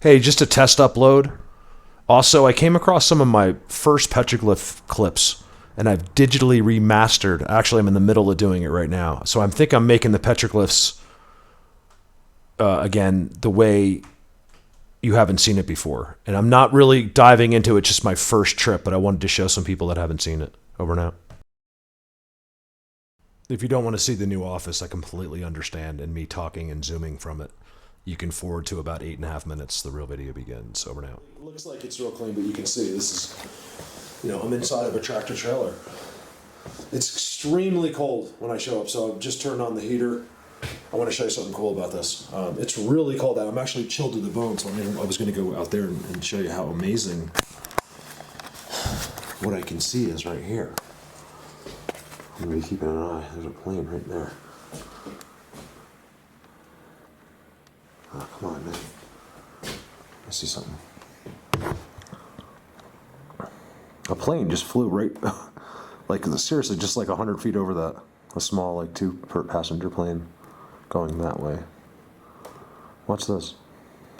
Hey, just a test upload. Also, I came across some of my first Petroglyph clips, and I've digitally remastered. Actually, I'm in the middle of doing it right now. So I think I'm making the Petroglyphs, again, the way you haven't seen it before. And I'm not really diving into it, just my first trip, but I wanted to show some people that haven't seen it. Over and out. If you don't want to see the new office, I completely understand, and me talking and zooming from it. You can forward to about 8.5 minutes. The real video begins. Over and out. It looks like it's real clean, but you can see this is, I'm inside of a tractor trailer. It's extremely cold when I show up, so I've just turned on the heater. I want to show you something cool about this. It's really cold out. I'm actually chilled to the bone, so I was going to go out there and show you how amazing what I can see is right here. I'm going to be keeping an eye. There's a plane right there. Oh, come on, man. I see something. A plane just flew right, seriously, just 100 feet over that. A small, 2-passenger plane going that way. What's this?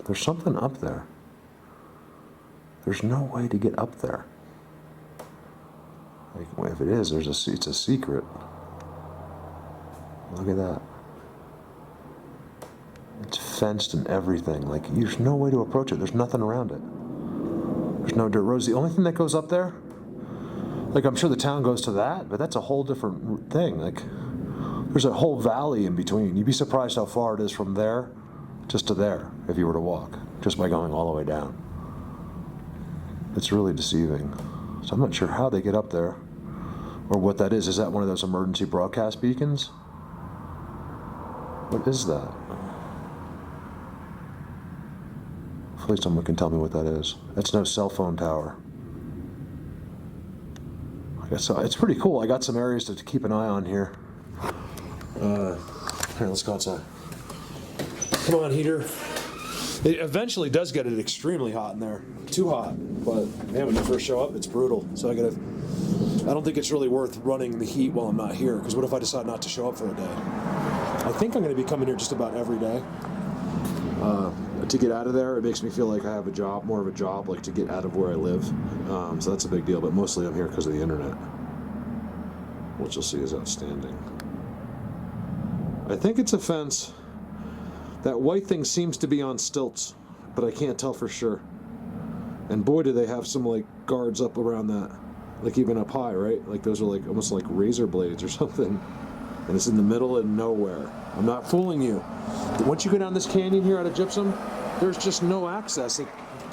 There's something up there. There's no way to get up there. If it is, it's a secret. Look at that. It's fenced and everything. There's no way to approach it. There's nothing around it. There's no dirt roads. The only thing that goes up there, I'm sure the town goes to that, but that's a whole different thing. There's a whole valley in between. You'd be surprised how far it is from there just to there if you were to walk, just by going all the way down. It's really deceiving. So I'm not sure how they get up there or what that is. Is that one of those emergency broadcast beacons? What is that? Hopefully someone can tell me what that is. That's no cell phone tower. I guess so. It's pretty cool. I got some areas to keep an eye on here. Here, let's go outside. Come on, heater. It eventually does get it extremely hot in there. Too hot. But, man, when you first show up, it's brutal. So I don't think it's really worth running the heat while I'm not here, because what if I decide not to show up for a day? I think I'm going to be coming here just about every day. To get out of there, it makes me feel like I have a job, more of a job, to get out of where I live. So that's a big deal, but mostly I'm here because of the internet, which you'll see is outstanding. I think it's a fence. That white thing seems to be on stilts, but I can't tell for sure. And boy, do they have some guards up around that, even up high, right? Those are almost like razor blades or something. And it's in the middle of nowhere. I'm not fooling you. Once you go down this canyon here out of gypsum, there's just no access.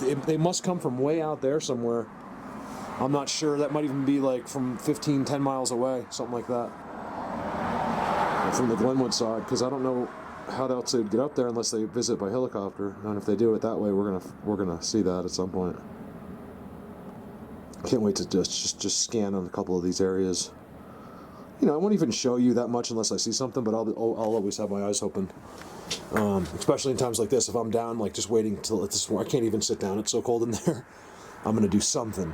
They must come from way out there somewhere. I'm not sure. That might even be from 10 miles away, something like that. Or from the Glenwood side, because I don't know how else they'd get up there unless they visit by helicopter. And if they do it that way, we're gonna see that at some point. Can't wait to just scan on a couple of these areas. I won't even show you that much unless I see something, but I'll always have my eyes open. Especially in times like this, if I'm down, just waiting till I can't even sit down. It's so cold in there. I'm gonna do something.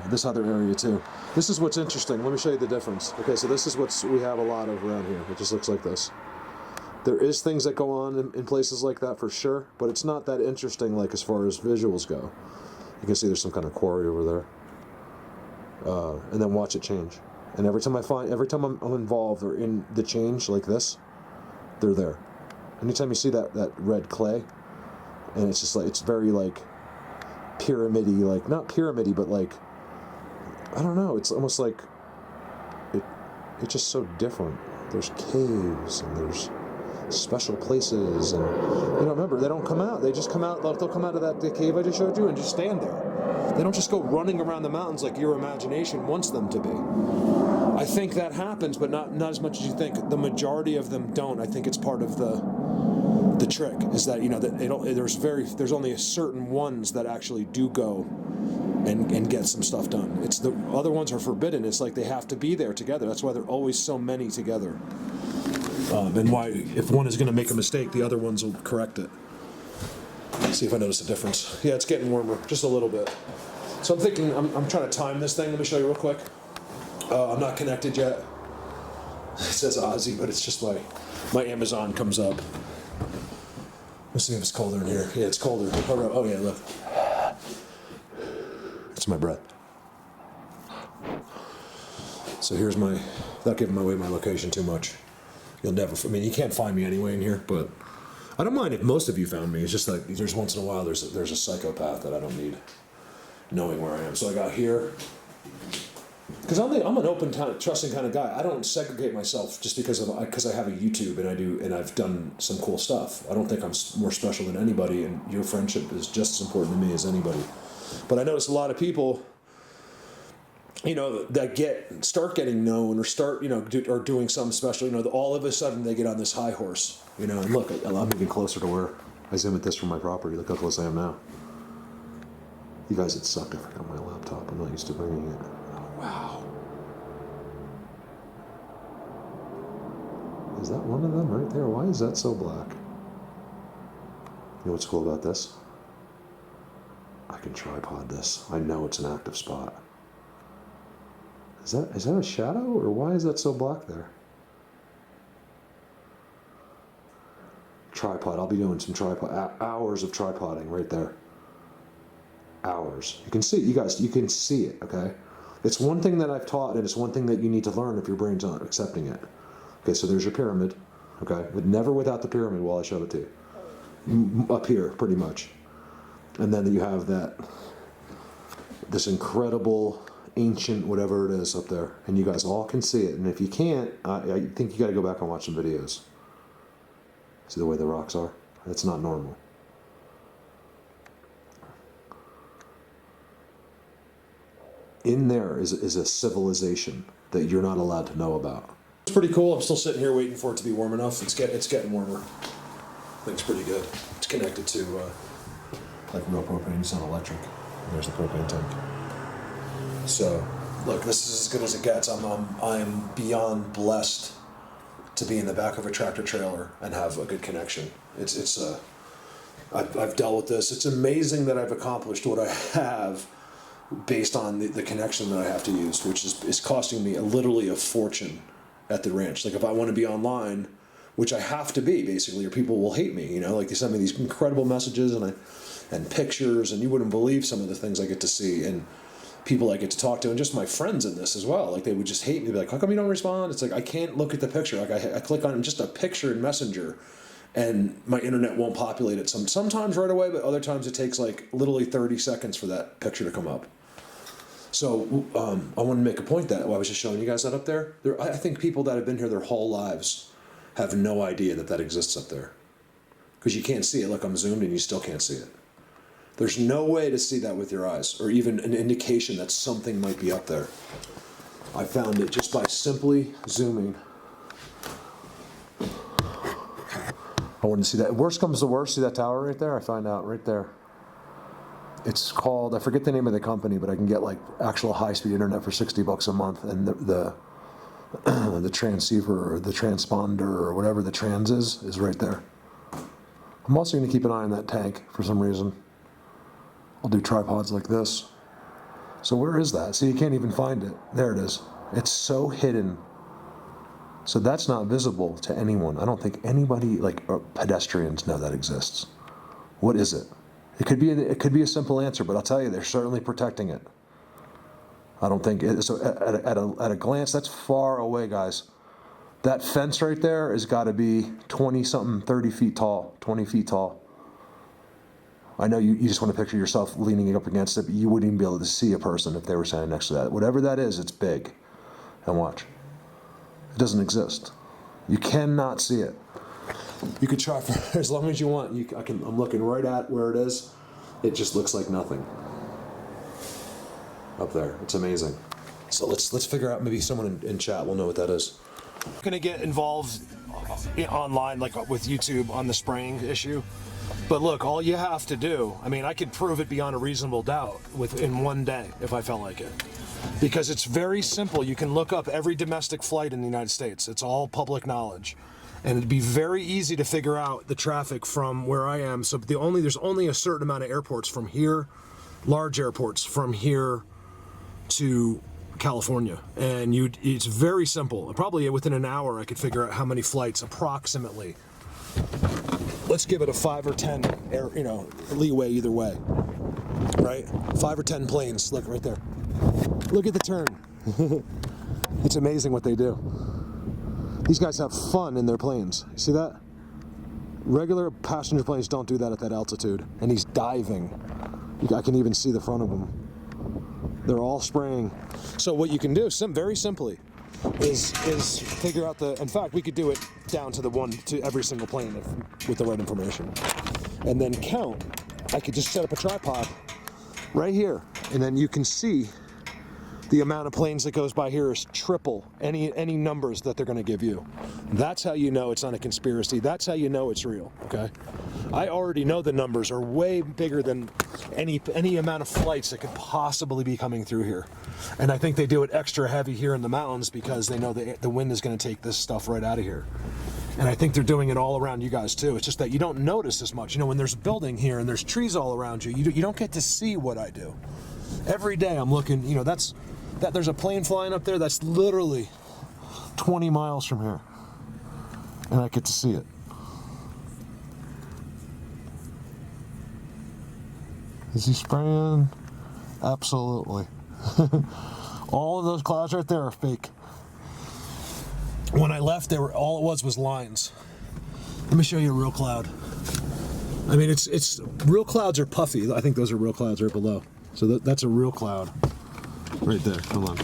This other area too. This is what's interesting. Let me show you the difference. Okay, so this is what we have a lot of around here. It just looks like this. There is things that go on in places like that for sure, but it's not that interesting as far as visuals go. You can see there's some kind of quarry over there. And then watch it change. And every time I'm involved or in the change like this, they're there. Anytime you see that red clay, and it's just it's very pyramid-y, not pyramid-y, but I don't know, it's almost it's just so different. There's caves and there's special places, and remember, they don't come out. They just come out. They'll come out of that cave I just showed you and just stand there. They don't just go running around the mountains like your imagination wants them to be. I think that happens, but not as much as you think. The majority of them don't. I think it's part of the trick is that that there's only a certain ones that actually do go and get some stuff done. It's the other ones are forbidden. It's they have to be there together. That's why there are always so many together. And why, if one is going to make a mistake, the other ones will correct it. See if I notice a difference. Yeah, it's getting warmer, just a little bit. So I'm thinking, I'm trying to time this thing. Let me show you real quick. I'm not connected yet. It says Ozzy, but it's just my Amazon comes up. Let's see if it's colder in here. Yeah, it's colder. Oh yeah, look. It's my breath. So here's my, without giving away my location too much. You'll never, I mean, you can't find me anyway in here, but I don't mind if most of you found me. It's just like, there's once in a while, there's a psychopath that I don't need knowing where I am. So I got here. Because I'm an open, trusting kind of guy. I don't segregate myself just because I have a YouTube and I've done some cool stuff. I don't think I'm more special than anybody, and your friendship is just as important to me as anybody. But I notice a lot of people, that start getting known or start, are doing something special. All of a sudden they get on this high horse, And look, I'm moving closer to where I zoom at this from my property. Look how close I am now. You guys, it sucked. I forgot my laptop. I'm not used to bringing it. Wow. Is that one of them right there? Why is that so black? You know what's cool about this? I can tripod this. I know it's an active spot. Is that a shadow, or why is that so black there? Tripod. I'll be doing some hours of tripoding right there. Hours. You can see it, you guys. You can see it. Okay. It's one thing that I've taught, and it's one thing that you need to learn if your brain's not accepting it. Okay, so there's your pyramid. Okay, but never without the pyramid while I show it to you. Up here, pretty much. And then you have this incredible, ancient, whatever it is up there. And you guys all can see it. And if you can't, I think you got to go back and watch some videos. See the way the rocks are? It's not normal. In there is a civilization that you're not allowed to know about. It's pretty cool. I'm still sitting here waiting for it to be warm enough. It's getting warmer. Thing's pretty good. It's connected to like real propane. It's not electric. There's the propane tank. So look, this is as good as it gets. I'm beyond blessed to be in the back of a tractor trailer and have a good connection. I've dealt with this. It's amazing that I've accomplished what I have based on the connection that I have to use, which is costing me literally a fortune at the ranch. Like if I want to be online, which I have to be basically, or people will hate me, like they send me these incredible messages and pictures, and you wouldn't believe some of the things I get to see, and people I get to talk to, and just my friends in this as well. Like they would just hate me, be like, how come you don't respond? It's like, I can't look at the picture. Like I click on just a picture in Messenger and my internet won't populate it sometimes right away, but other times it takes like literally 30 seconds for that picture to come up. So I want to make a point that I was just showing you guys that up there. I think people that have been here their whole lives have no idea that exists up there, because you can't see it. Look, I'm zoomed and you still can't see it. There's no way to see that with your eyes, or even an indication that something might be up there. I found it just by simply zooming. I wanted to see that. Worst comes to worst, see that tower right there? I find out right there. It's called, I forget the name of the company, but I can get like actual high-speed internet for $60 a month, and the transceiver or the transponder or whatever the trans is right there. I'm also going to keep an eye on that tank for some reason. I'll do tripods like this. So where is that? See, you can't even find it. There it is. It's so hidden. So that's not visible to anyone. I don't think anybody, like pedestrians, know that exists. What is it? It could be a simple answer, but I'll tell you, they're certainly protecting it. I don't think it, so. At a glance, that's far away, guys. That fence right there has got to be 20-something, 30 feet tall, 20 feet tall. I know you just want to picture yourself leaning up against it, but you wouldn't even be able to see a person if they were standing next to that. Whatever that is, it's big. And watch. It doesn't exist. You cannot see it. You could try for as long as you want. I'm looking right at where it is. It just looks like nothing up there. It's amazing. So let's figure out, maybe someone in chat will know what that is. I'm gonna get involved online, like with YouTube, on the spraying issue. But look, all you have to do, I could prove it beyond a reasonable doubt in one day if I felt like it. Because it's very simple. You can look up every domestic flight in the United States. It's all public knowledge. And it'd be very easy to figure out the traffic from where I am. So there's only a certain amount of airports from here, large airports from here to California. And it's very simple. Probably within an hour I could figure out how many flights approximately let's give it a 5 or 10 air, leeway either way, right? 5 or 10 planes. Look right there. Look at the turn. It's amazing what they do. These guys have fun in their planes. You see that? Regular passenger planes don't do that at that altitude. And he's diving. I can even see the front of him. They're all spraying. So what you can do, very simply, is figure out in fact, we could do it down to every single plane with the right information. And then count. I could just set up a tripod right here, and then you can see the amount of planes that goes by here is triple any numbers that they're going to give you. That's how you know it's not a conspiracy. That's how you know it's real, okay? I already know the numbers are way bigger than any amount of flights that could possibly be coming through here. And I think they do it extra heavy here in the mountains because they know the wind is going to take this stuff right out of here. And I think they're doing it all around you guys too. It's just that you don't notice as much. When there's a building here and there's trees all around you, you don't get to see what I do. Every day I'm looking, there's a plane flying up there that's literally 20 miles from here. And I get to see it. Is he spraying? Absolutely. All of those clouds right there are fake. When I left, all it was lines. Let me show you a real cloud. I mean, it's real clouds are puffy. I think those are real clouds right below. So that's a real cloud. Right there, hold on.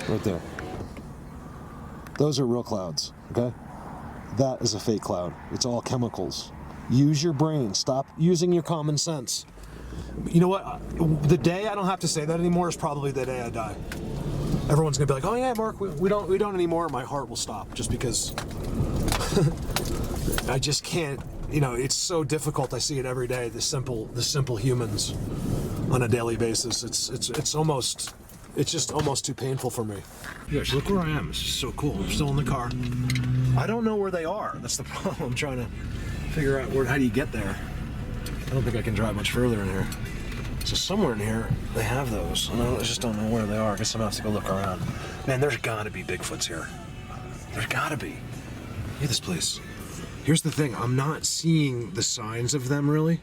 Right there. Those are real clouds, okay? That is a fake cloud. It's all chemicals. Use your brain. Stop using your common sense. You know what? The day I don't have to say that anymore is probably the day I die. Everyone's gonna be like, "Oh yeah, Mark, we don't anymore." My heart will stop just because I just can't. It's so difficult. I see it every day. The simple humans on a daily basis. It's just almost too painful for me. Yes, look where I am. It's just so cool. I'm still in the car. I don't know where they are. That's the problem. I'm trying to figure out how do you get there. I don't think I can drive much further in here. So somewhere in here they have those, and I just don't know where they are. I guess I'm gonna have to go look around. Man, there's gotta be Bigfoots here. There's gotta be. Look at this place. Here's the thing, I'm not seeing the signs of them really.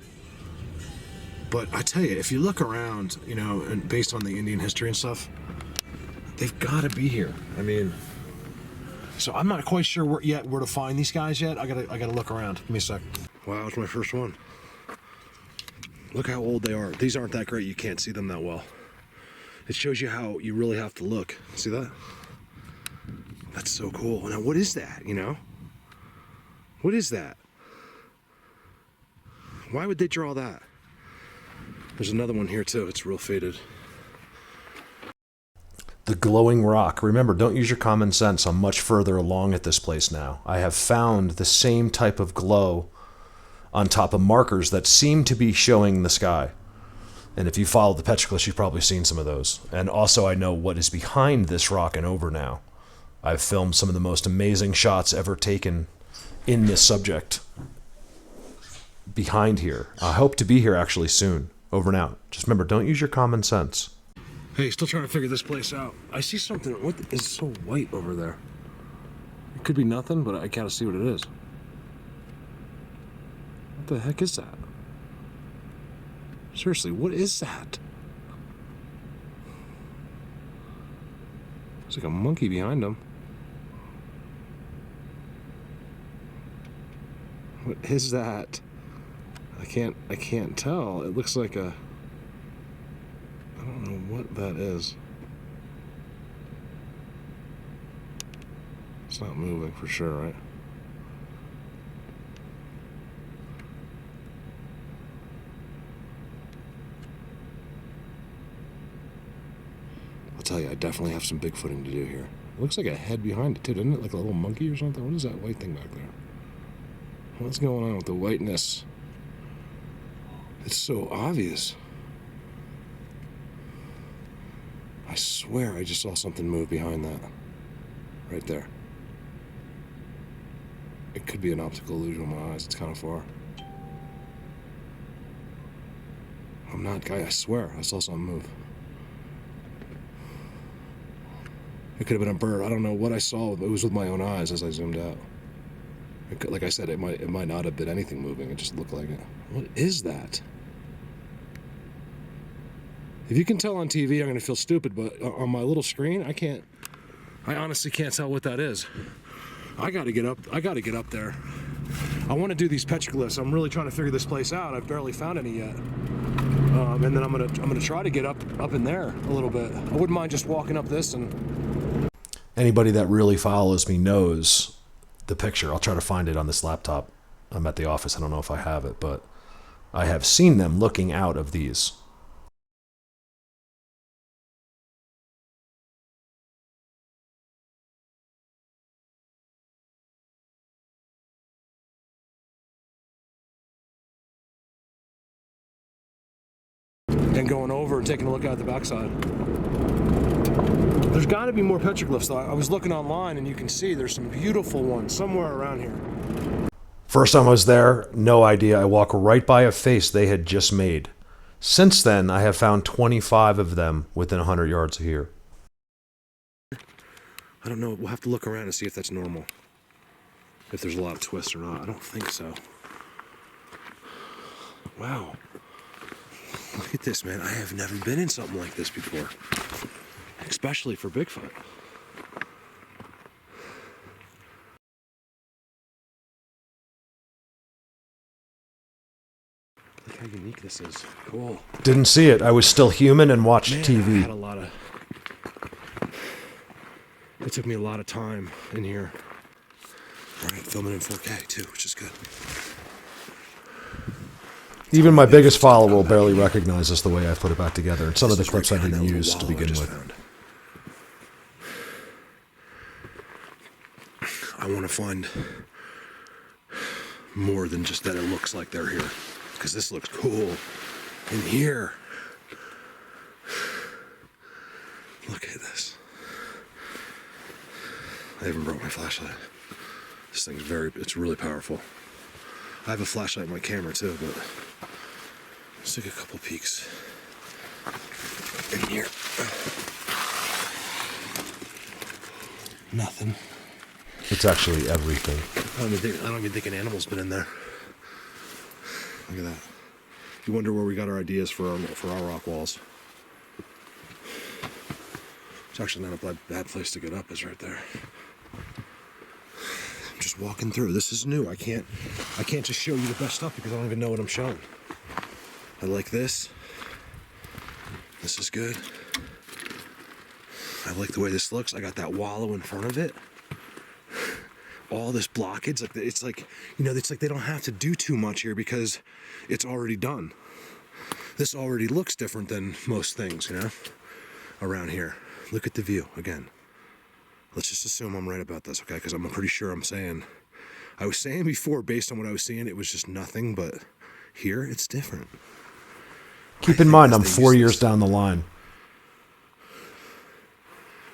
But I tell you, if you look around, and based on the Indian history and stuff, they've got to be here. I mean, so I'm not quite sure where to find these guys yet. I gotta look around. Give me a sec. Wow, it's my first one. Look how old they are. These aren't that great. You can't see them that well. It shows you how you really have to look. See that? That's so cool. Now, what is that? What is that? Why would they draw that? There's another one here too. It's real faded. The glowing rock. Remember, don't use your common sense. I'm much further along at this place now. I have found the same type of glow on top of markers that seem to be showing the sky. And if you follow the Petroglyphs, you've probably seen some of those. And also I know what is behind this rock and over now. I've filmed some of the most amazing shots ever taken in this subject behind here. I hope to be here actually soon. Over and out. Just remember, don't use your common sense. Hey, still trying to figure this place out. I see something. What is so white over there? It could be nothing, but I gotta see what it is. What the heck is that? Seriously, what is that? It's like a monkey behind him. What is that? I can't tell. It looks like I don't know what that is. It's not moving for sure, right? I'll tell you, I definitely have some Bigfooting to do here. It looks like a head behind it too, doesn't it? Like a little monkey or something? What is that white thing back there? What's going on with the whiteness? It's so obvious. I swear I just saw something move behind that. Right there. It could be an optical illusion with my eyes. It's kind of far. I'm not, guy. I swear I saw something move. It could have been a bird. I don't know what I saw. It was with my own eyes as I zoomed out. Like I said, it might not have been anything moving. It just looked like it. What is that? If you can tell on TV, I'm going to feel stupid, but on my little screen, I honestly can't tell what that is. I got to get up there. I want to do these petroglyphs. I'm really trying to figure this place out. I've barely found any yet. And then I'm gonna try to get up in there a little bit. I wouldn't mind just walking up this. And anybody that really follows me knows the picture. I'll try to find it on this laptop. I'm at the office. I don't know if I have it, but I have seen them looking out of these. And going over and taking a look out the backside. There's got to be more petroglyphs though. I was looking online and you can see there's some beautiful ones somewhere around here. First time I was there, no idea. I walk right by a face they had just made. Since then, I have found 25 of them within 100 yards of here. I don't know. We'll have to look around and see if that's normal. If there's a lot of twists or not. I don't think so. Wow. Look at this, man. I have never been in something like this before. Especially for Bigfoot. Look how unique this is. Cool. Didn't see it. I was still human and watched TV. I had a lot of... It took me a lot of time in here. All right, filming in 4K too, which is good. Even my biggest follower will barely recognize this the way I've put it back together. And some of the clips I didn't use to begin with. I want to find more than just that it looks like they're here. Because this looks cool in here. Look at this. I even brought my flashlight. This thing's it's really powerful. I have a flashlight in my camera too, but let's take a couple peeks in here. Nothing. It's actually everything. I don't even think an animal's been in there. Look at that. You wonder where we got our ideas for our rock walls. It's actually not a bad place to get up, is right there. I'm just walking through. This is new. I can't just show you the best stuff because I don't even know what I'm showing. I like this. This is good. I like the way this looks. I got that wallow in front of it. All this blockage, it's like they don't have to do too much here because it's already done. This already looks different than most things, around here. Look at the view again. Let's just assume I'm right about this, okay? Because I'm pretty sure I was saying before, based on what I was seeing, it was just nothing, but here it's different. Keep in mind, I'm 4 years down the line.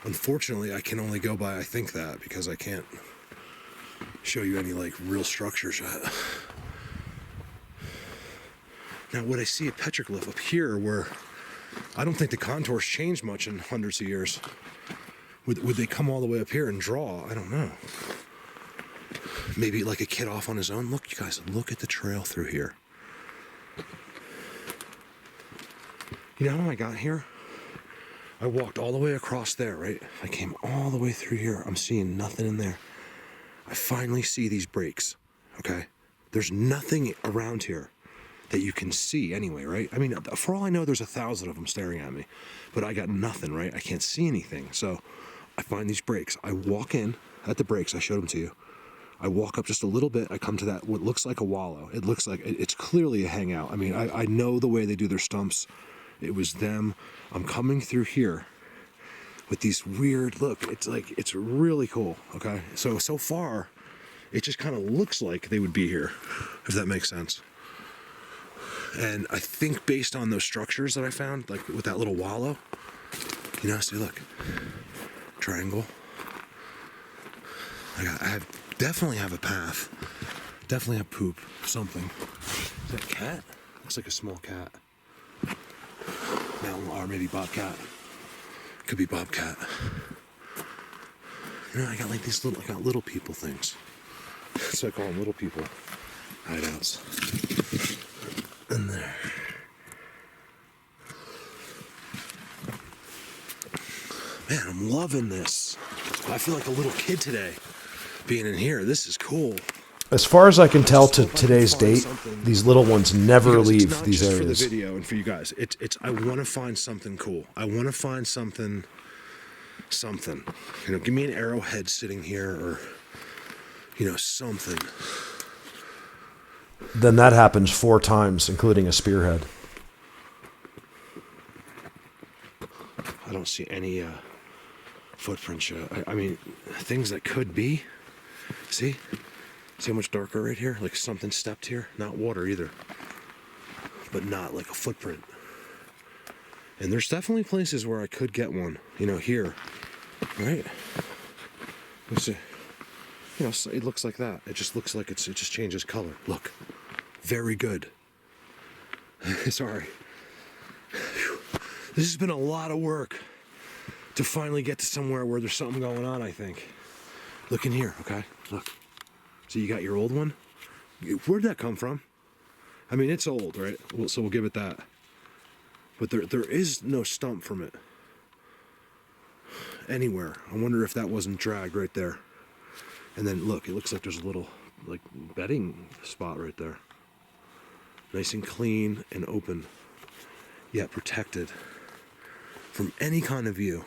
Unfortunately, I can only go by I think that because I can't show you any real structures yet. Now, would I see a petroglyph up here where I don't think the contours change much in hundreds of years? Would they come all the way up here and draw? I don't know. Maybe like a kid off on his own. Look, you guys, look at the trail through here. You know how I got here? I walked all the way across there, right? I came all the way through here. I'm seeing nothing in there. I finally see these breaks, okay? There's nothing around here that you can see anyway, right? I mean, for all I know, there's 1,000 of them staring at me, but I got nothing, right? I can't see anything. So I find these breaks. I walk in at the breaks. I showed them to you. I walk up just a little bit. I come to that, what looks like a wallow. It looks like, it's clearly a hangout. I mean, I know the way they do their stumps. It was them. I'm coming through here with these weird, look, it's really cool, okay? So far, it just kind of looks like they would be here, if that makes sense. And I think based on those structures that I found, like with that little wallow, see, look, triangle. I definitely have a path. Definitely have poop, something. Is that a cat? Looks like a small cat. No, or maybe bobcat. Could be bobcat. I got like these little people things. So I call them little people hideouts. In there. Man, I'm loving this. I feel like a little kid today being in here. This is cool. As far as I can tell to today's date, these little ones never leave these areas. For the video and for you guys, it's I want to find something cool. I want to find something. You know, give me an arrowhead sitting here, or you know, something. Then that happens 4 times, including a spearhead. I don't see any footprints yet. I mean, things that could be. See how much darker right here? Like something stepped here. Not water either, but not like a footprint. And there's definitely places where I could get one. You know, here, right? Let's see. You know, it looks like that. It just looks like it just changes color. Look, very good. Sorry. This has been a lot of work to finally get to somewhere where there's something going on, I think. Look in here, okay? Look. So you got your old one? Where'd that come from? I mean, it's old, right? So we'll give it that. But there is no stump from it anywhere. I wonder if that wasn't dragged right there. And then look, it looks like there's a little like bedding spot right there. Nice and clean and open, yet protected from any kind of view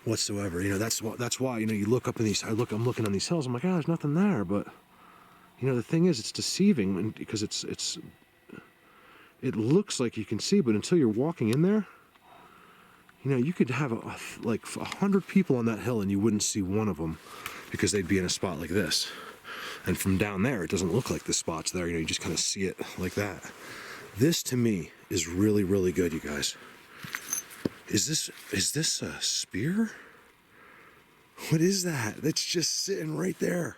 whatsoever. You know, that's why, you know, you look up in these, I'm looking on these hills, I'm like, oh, there's nothing there. But you know, the thing is, it's deceiving because it looks like you can see, but until you're walking in there, you know, you could have like 100 people on that hill and you wouldn't see one of them because they'd be in a spot like this. And from down there, it doesn't look like the spot's there. You know, you just kind of see it like that. This to me is really, really good, you guys. Is this a spear? What is that? That's just sitting right there.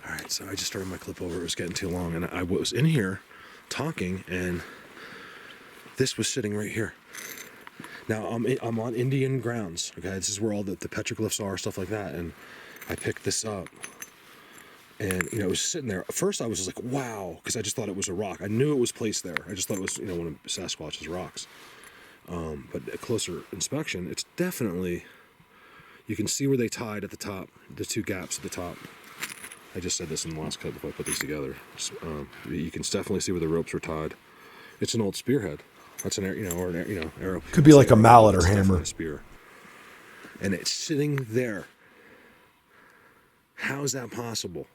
All right, so I just started my clip over. It was getting too long, and I was in here talking, and this was sitting right here. Now I'm on Indian grounds. Okay, this is where all the petroglyphs are, stuff like that, and I picked this up. And, you know, it was sitting there. At first, I was just like, wow, because I just thought it was a rock. I knew it was placed there. I just thought it was, you know, one of Sasquatch's rocks. But a closer inspection, it's definitely, you can see where they tied at the top, the 2 gaps at the top. I just said this in the last cut before I put these together. You can definitely see where the ropes were tied. It's an old spearhead. That's an, you know, or an, you know, arrow. Could be like a mallet or hammer. A spear. And it's sitting there. How is that possible?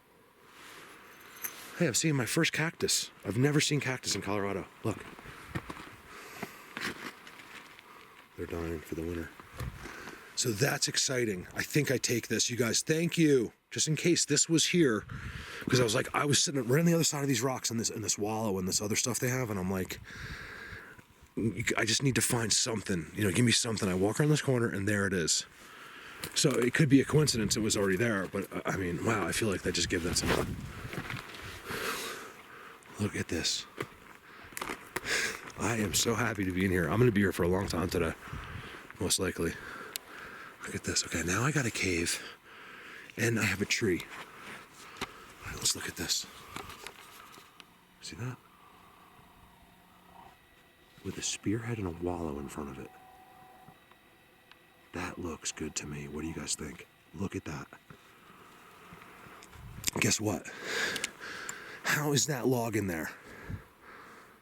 Hey, I've seen my first cactus. I've never seen cactus in Colorado. Look. They're dying for the winter. So that's exciting. I think I take this. You guys, thank you. Just in case this was here. Because I was sitting right on the other side of these rocks in this wallow and this other stuff they have. And I'm like, I just need to find something. You know, give me something. I walk around this corner and there it is. So it could be a coincidence it was already there. But I mean, wow, I feel like they just give that something. Look at this. I am so happy to be in here. I'm going to be here for a long time today, most likely. Look at this. Okay, now I got a cave, and I have a tree. All right, let's look at this. See that? With a spearhead and a wallow in front of it. That looks good to me. What do you guys think? Look at that. Guess what? How is that log in there?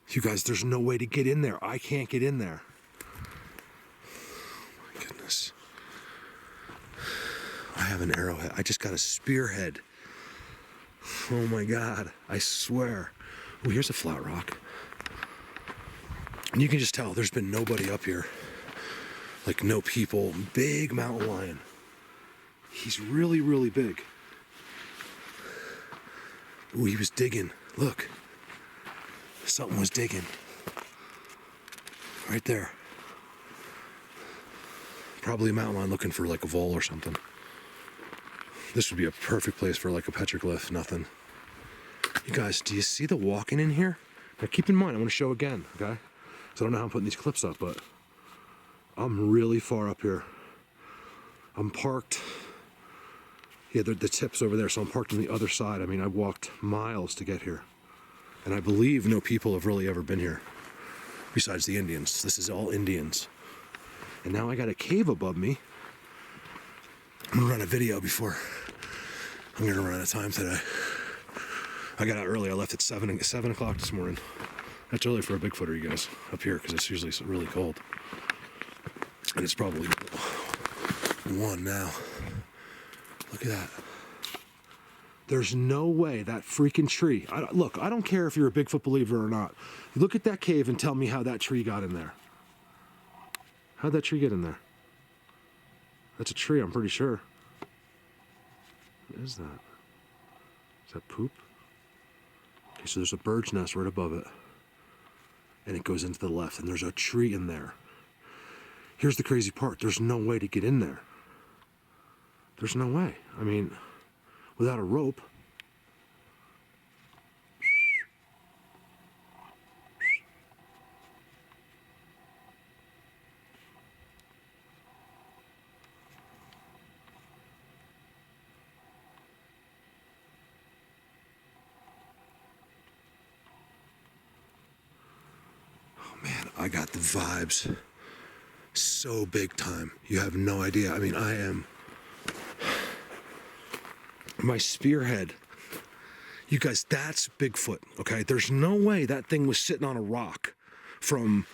You guys, there's no way to get in there. I can't get in there. Oh my goodness. I have an arrowhead. I just got a spearhead. Oh my God. I swear. Oh, here's a flat rock. And you can just tell there's been nobody up here. Like no people. Big mountain lion. He's really, really big. Ooh, he was digging. Look. Something was digging. Right there. Probably a mountain lion looking for like a vole or something. This would be a perfect place for like a petroglyph. Nothing. You guys, do you see the walking in here? Now keep in mind, I want to show again, okay? So I don't know how I'm putting these clips up, but I'm really far up here. I'm parked. Yeah, the tip's over there, so I'm parked on the other side. I mean, I walked miles to get here. And I believe no people have really ever been here, besides the Indians. This is all Indians. And now I got a cave above me. I'm gonna run a video before I'm gonna run out of time today. I got out early. I left at 7 o'clock this morning. That's early for a Bigfooter, you guys, up here, because it's usually really cold. And it's probably 1 now. Look at that. There's no way that freaking tree. Look, I don't care if you're a Bigfoot believer or not. Look at that cave and tell me how that tree got in there. How'd that tree get in there? That's a tree, I'm pretty sure. What is that? Is that poop? Okay, so there's a bird's nest right above it. And it goes into the left, and there's a tree in there. Here's the crazy part. There's no way to get in there. There's no way. I mean, without a rope. Oh man, I got the vibes so big time. You have no idea. I mean, I am... My spearhead. You guys, that's Bigfoot, okay? There's no way that thing was sitting on a rock from,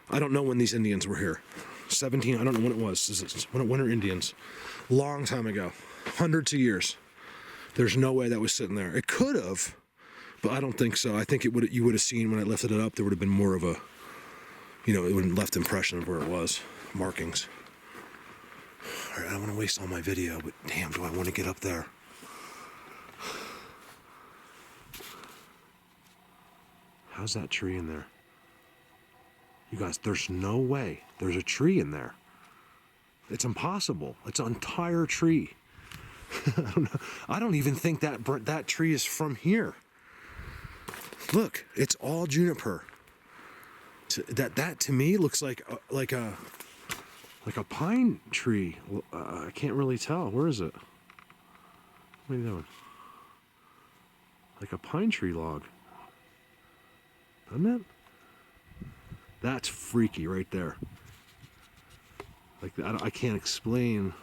I don't know when these Indians were here. 17, I don't know when it was. When are Indians? Long time ago. Hundreds of years. There's no way that was sitting there. It could have, but I don't think so. I think you would have seen when I lifted it up, there would have been more of a, it would have left impression of where it was. Markings. All right, I don't want to waste all my video, but damn, do I want to get up there. How's that tree in there? You guys, there's no way there's a tree in there. It's impossible. It's an entire tree. I don't know. I don't even think that tree is from here. Look, it's all juniper. That to me looks like a pine tree. I can't really tell. Where is it? What are you doing? Like a pine tree log. Doesn't it? That's freaky right there. Like, I can't explain.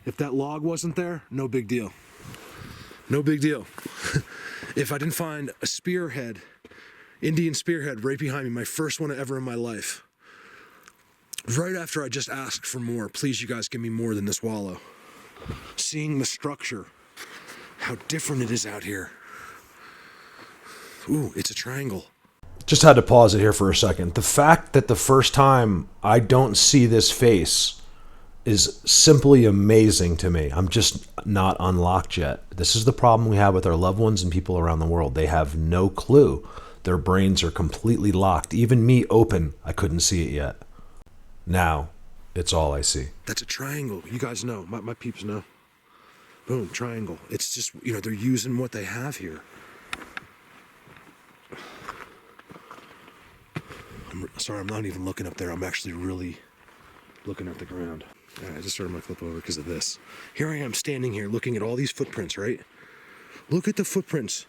If that log wasn't there, no big deal. No big deal. If I didn't find a spearhead, Indian spearhead right behind me, my first one ever in my life, right after I just asked for more, please you guys give me more than this wallow. Seeing the structure, how different it is out here. Ooh, it's a triangle. Just had to pause it here for a second. The fact that the first time I don't see this face is simply amazing to me. I'm just not unlocked yet. This is the problem we have with our loved ones and people around the world. They have no clue. Their brains are completely locked. Even me open, I couldn't see it yet. Now, it's all I see. That's a triangle. You guys know. My peeps know. Boom, triangle. It's just, they're using what they have here. I'm sorry, I'm not even looking up there. I'm actually really looking at the ground. I just started my flip over because of this. Here I am standing here looking at all these footprints, right? Look at the footprints.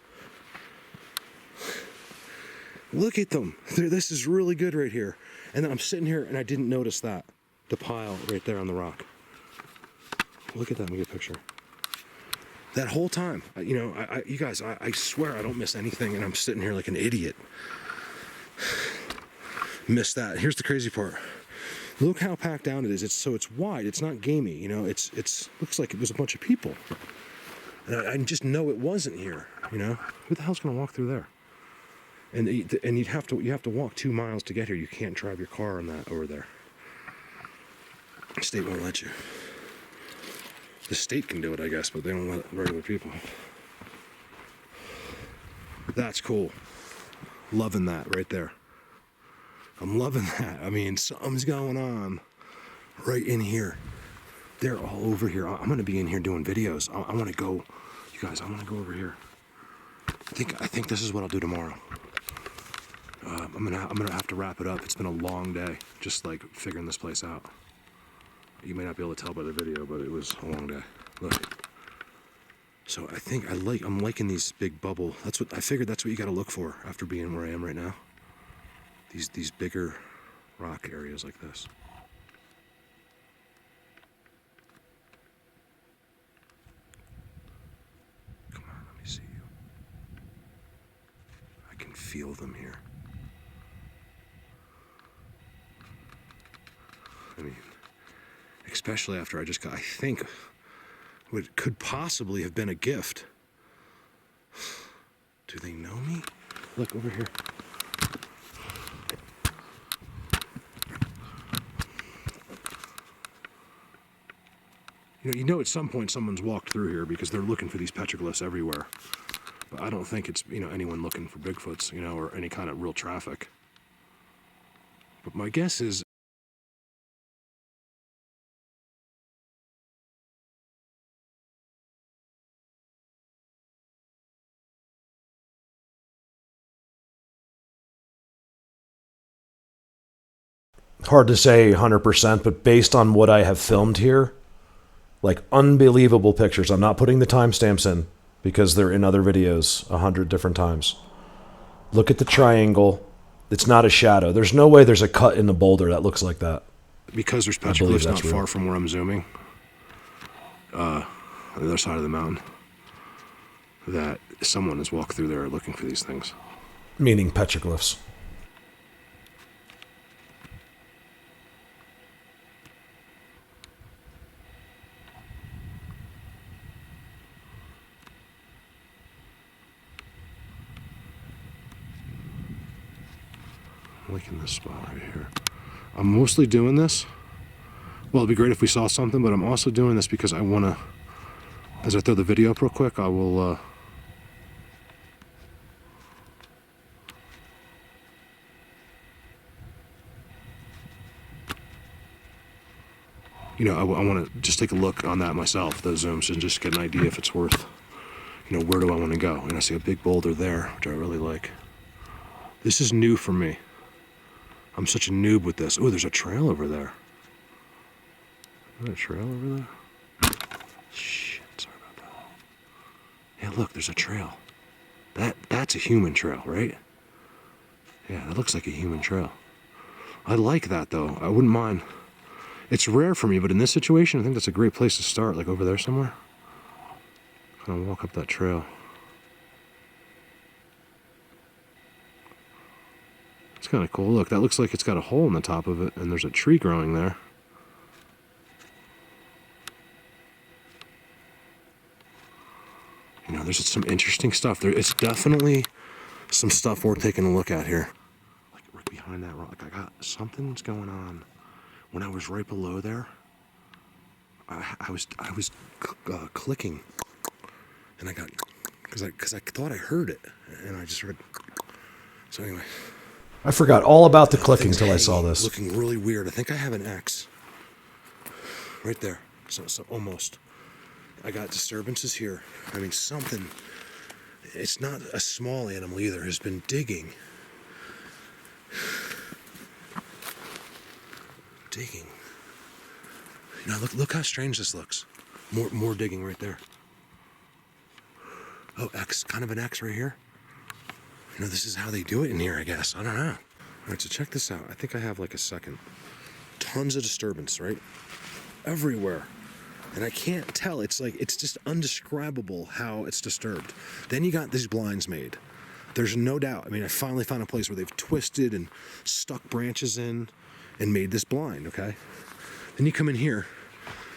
Look at them. This is really good right here. And then I'm sitting here and I didn't notice that. The pile right there on the rock. Look at that. Let me get a picture. That whole time, you guys, I swear I don't miss anything, and I'm sitting here like an idiot. Missed that. Here's the crazy part. Look how packed down it is. It's wide. It's not gamey. It's looks like it was a bunch of people. And I just know it wasn't here. Who the hell's gonna walk through there? And you have to walk 2 miles to get here. You can't drive your car on that over there. The state won't let you. The state can do it, I guess, but they don't let regular people. That's cool. Loving that right there. I'm loving that. I mean, something's going on right in here. They're all over here. I'm going to be in here doing videos. I want to go, you guys, I want to go over here. I think this is what I'll do tomorrow. I'm gonna have to wrap it up. It's been a long day, just like figuring this place out. You may not be able to tell by the video, but it was a long day. Look, So I think I'm liking these big bubble. That's what I figured. That's what you got to look for after being where I am right now. These bigger rock areas like this. Come on, let me see you. I can feel them here. I mean, especially after I just got, I think, what could possibly have been a gift. Do they know me? Look over here. You know, at some point someone's walked through here because they're looking for these petroglyphs everywhere. But I don't think it's, anyone looking for Bigfoots, or any kind of real traffic. But my guess is Hard to say 100%, but based on what I have filmed here, like unbelievable pictures. I'm not putting the timestamps in because they're in other videos 100 different times. Look at the triangle. It's not a shadow. There's no way there's a cut in the boulder that looks like that. Because there's petroglyphs not far from where I'm zooming, on the other side of the mountain, that someone has walked through there looking for these things. Meaning petroglyphs. I'm liking this spot right here. I'm mostly doing this. Well, it'd be great if we saw something, but I'm also doing this because I want to, as I throw the video up real quick, I will, I want to just take a look on that myself, those zooms, and just get an idea if it's worth, where do I want to go? And I see a big boulder there, which I really like. This is new for me. I'm such a noob with this. Oh, there's a trail over there. Is there a trail over there? Shit, sorry about that. Yeah, look, there's a trail. That's a human trail, right? Yeah, that looks like a human trail. I like that, though. I wouldn't mind. It's rare for me, but in this situation, I think that's a great place to start, like over there somewhere. Kind of walk up that trail. It's kind of cool. Look, that looks like it's got a hole in the top of it, and there's a tree growing there. There's some interesting stuff. It's definitely some stuff worth taking a look at here. Like right behind that rock, I got something's going on. When I was right below there, I was clicking, and I got because I thought I heard it, and I just heard. So anyway. I forgot all about the clicking until I saw this. Looking really weird. I think I have an X. Right there. So almost. I got disturbances here. I mean, something. It's not a small animal either. Has been digging. Digging. Look how strange this looks. More digging right there. Oh, X. Kind of an X right here. This is how they do it in here, I guess. I don't know. All right, so check this out. I think I have like a second. Tons of disturbance, right? Everywhere. And I can't tell. It's just undescribable how it's disturbed. Then you got these blinds made. There's no doubt. I mean, I finally found a place where they've twisted and stuck branches in and made this blind, okay? Then you come in here.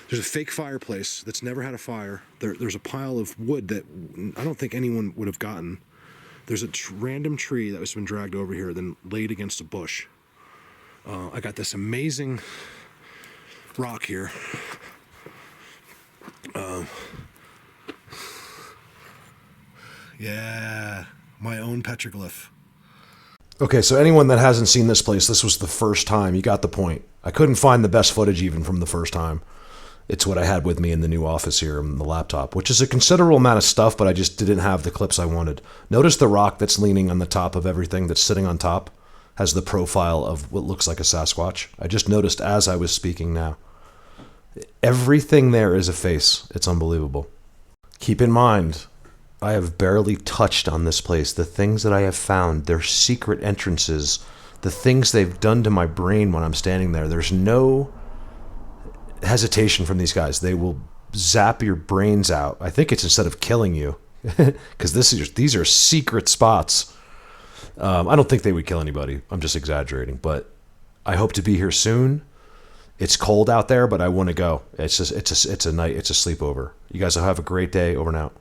There's a fake fireplace that's never had a fire. There's a pile of wood that I don't think anyone would have gotten. There's a random tree that was been dragged over here, then laid against a bush. I got this amazing rock here. Yeah, my own petroglyph. Okay, so anyone that hasn't seen this place, this was the first time. You got the point. I couldn't find the best footage even from the first time. It's what I had with me in the new office here on the laptop, which is a considerable amount of stuff, but I just didn't have the clips I wanted. Notice the rock that's leaning on the top of everything that's sitting on top has the profile of what looks like a Sasquatch. I just noticed as I was speaking now. Everything there is a face. It's unbelievable. Keep in mind, I have barely touched on this place. The things that I have found, their secret entrances, the things they've done to my brain when I'm standing there. There's no hesitation from these guys. They will zap your brains out. I think it's instead of killing you, because these are secret spots. I don't think they would kill anybody. I'm just exaggerating, but I hope to be here soon. It's cold out there, but I want to go. It's a sleepover. You guys will have a great day. Over and out.